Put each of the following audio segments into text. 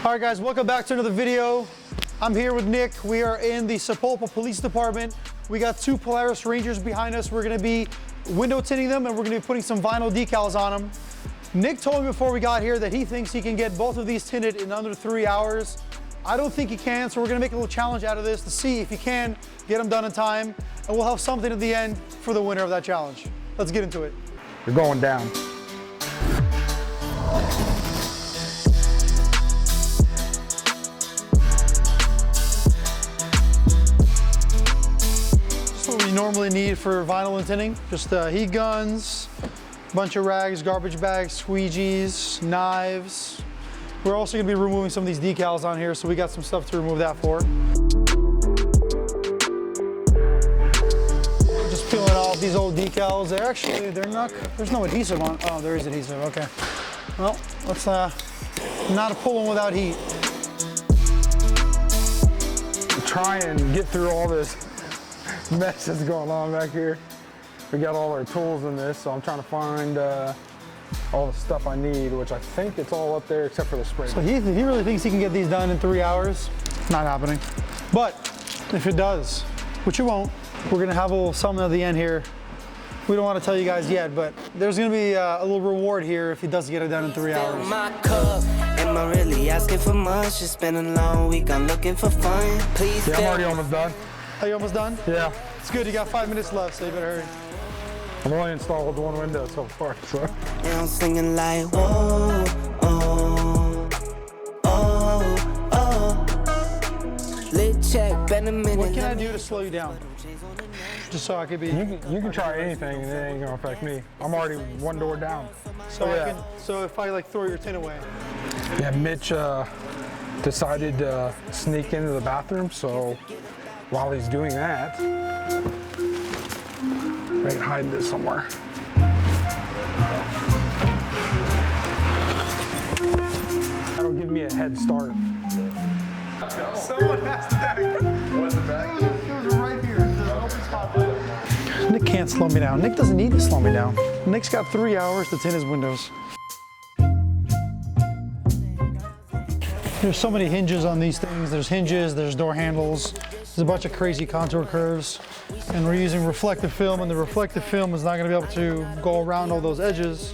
All right, guys, welcome back to another video. I'm here with Nick. We are in the Sapulpa Police Department. We got two Polaris Rangers behind us. We're gonna be window tinting them and we're gonna be putting some vinyl decals on them. Nick told me before we got here that he thinks he can get both of these tinted in under 3 hours. I don't think he can, so we're gonna make a little challenge out of this to see if he can get them done in time, and we'll have something at the end for the winner of that challenge. Let's get into it. You're going down. You normally need for vinyl and tinting, just heat guns, bunch of rags, garbage bags, squeegees, knives. We're also gonna be removing some of these decals on here, so we got some stuff to remove that for. Just peeling off these old decals. They're not, there's no adhesive on. Oh, there is adhesive, okay. Well, let's not pull them without heat. Try and get through all this mess that's going on back here. We got all our tools in this, so I'm trying to find all the stuff I need, which I think it's all up there except for the spray. So he really thinks he can get these done in 3 hours. It's not happening. But if it does, which it won't, we're gonna have a little something at the end here. We don't want to tell you guys yet, but there's gonna be a little reward here if he does get it done in 3 hours. My cup. Am I really asking for much? It's been a long week, I'm looking for fun. Please. Yeah, I'm already almost done. Are you almost done? Yeah. It's good, you got 5 minutes left, so you better hurry. I've only installed one window so far, so. And I'm singing like, whoa, oh, oh, oh. Lit check, been a minute. What can I do to slow you down? Just so I could be. You can try anything and it ain't gonna affect me. I'm already one door down. So yeah. So if I like throw your tin away. Yeah, Mitch decided to sneak into the bathroom, so while he's doing that, I can hide this somewhere. That'll give me a head start. Someone has to back. What's the back? It was right here. There's an open spot. Nick can't slow me down. Nick doesn't need to slow me down. Nick's got 3 hours to tint his windows. There's so many hinges on these things. There's hinges, there's door handles. There's a bunch of crazy contour curves. And we're using reflective film, and the reflective film is not gonna be able to go around all those edges.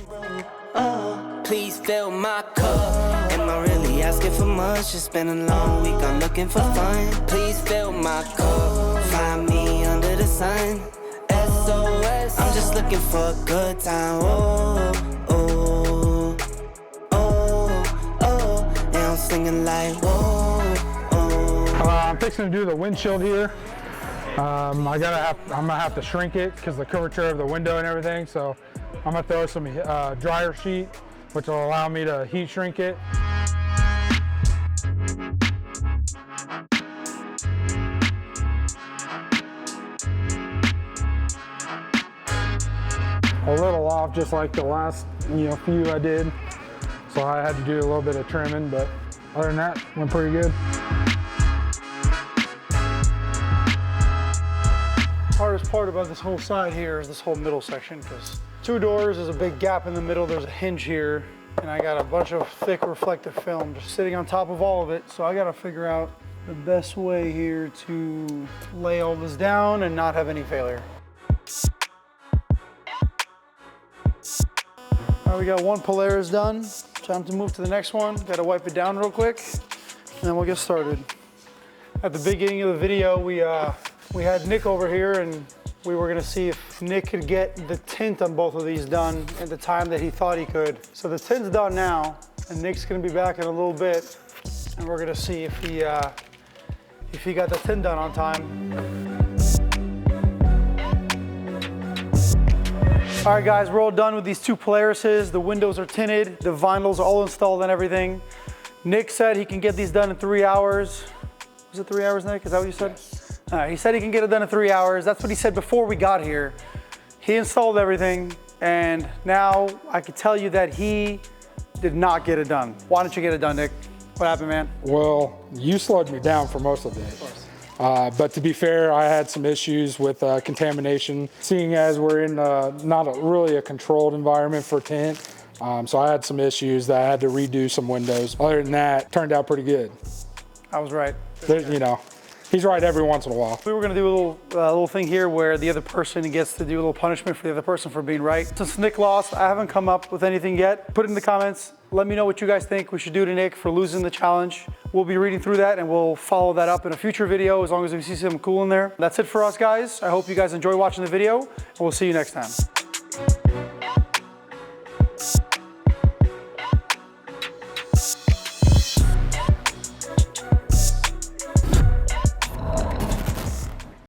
Please fill my cup. Am I really asking for much? It's been a long week, I'm looking for fun. Please fill my cup. Find me under the sun. SOS. I'm just looking for a good time. Oh, oh, oh, oh. And I'm singing like, whoa, oh. I'm fixing to do the windshield here. I'm gonna have to shrink it because the curvature of the window and everything. So I'm gonna throw some dryer sheet, which will allow me to heat shrink it. A little off, just like the last few I did. So I had to do a little bit of trimming, but other than that, went pretty good. Hardest part about this whole side here is this whole middle section, because 2 doors, there's a big gap in the middle, there's a hinge here, and I got a bunch of thick reflective film just sitting on top of all of it, so I gotta figure out the best way here to lay all this down and not have any failure. All right, we got one Polaris done. Time to move to the next one. Gotta wipe it down real quick, and then we'll get started. At the beginning of the video, we had Nick over here, and we were gonna see if Nick could get the tint on both of these done at the time that he thought he could. So the tint's done now, and Nick's gonna be back in a little bit, and we're gonna see if he got the tint done on time. All right, guys, we're all done with these 2 Polarises. The windows are tinted, the vinyls are all installed and everything. Nick said he can get these done in 3 hours. Was it 3 hours, Nick? Is that what you said? He said he can get it done in 3 hours. That's what he said before we got here. He installed everything, and now I can tell you that he did not get it done. Why didn't you get it done, Nick? What happened, man? Well, you slowed me down for most of it. But to be fair, I had some issues with contamination. Seeing as we're in not really a controlled environment for tint, So I had some issues that I had to redo some windows. Other than that, turned out pretty good. I was right. You know, he's right every once in a while. We were gonna do a little thing here where the other person gets to do a little punishment for the other person for being right. Since Nick lost, I haven't come up with anything yet. Put it in the comments. Let me know what you guys think we should do to Nick for losing the challenge. We'll be reading through that and we'll follow that up in a future video as long as we see something cool in there. That's it for us, guys. I hope you guys enjoy watching the video and we'll see you next time.